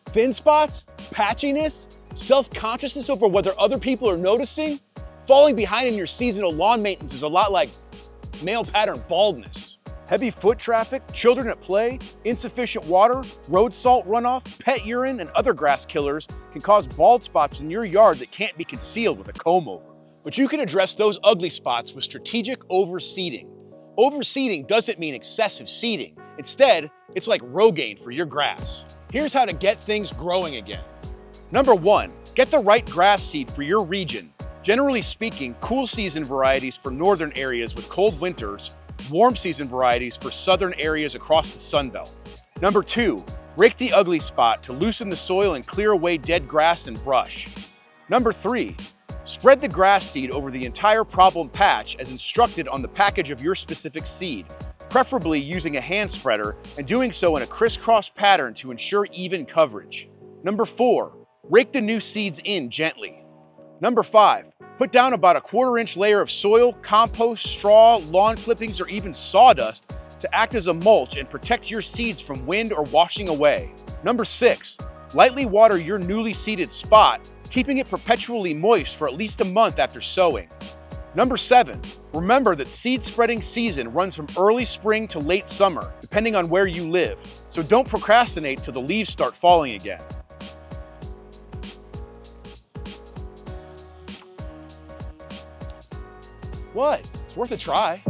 Thin spots, patchiness, self-consciousness over whether other people are noticing. Falling behind in your seasonal lawn maintenance is a lot like male pattern baldness. Heavy foot traffic, children at play, insufficient water, road salt runoff, pet urine, and other grass killers can cause bald spots in your yard that can't be concealed with a comb over. But you can address those ugly spots with strategic overseeding. Overseeding doesn't mean excessive seeding. Instead, it's like Rogaine for your grass. Here's how to get things growing again. Number 1, get the right grass seed for your region. Generally speaking, cool season varieties for northern areas with cold winters, warm season varieties for southern areas across the sunbelt. Number 2, rake the ugly spot to loosen the soil and clear away dead grass and brush. Number 3, spread the grass seed over the entire problem patch as instructed on the package of your specific seed, preferably using a hand spreader and doing so in a crisscross pattern to ensure even coverage. Number 4, rake the new seeds in gently. Number 5, put down about a 1/4 inch layer of soil, compost, straw, lawn clippings, or even sawdust to act as a mulch and protect your seeds from wind or washing away. Number 6, lightly water your newly seeded spot, keeping it perpetually moist for at least a month after sowing. Number 7, remember that seed spreading season runs from early spring to late summer, depending on where you live, so don't procrastinate till the leaves start falling again. What? It's worth a try.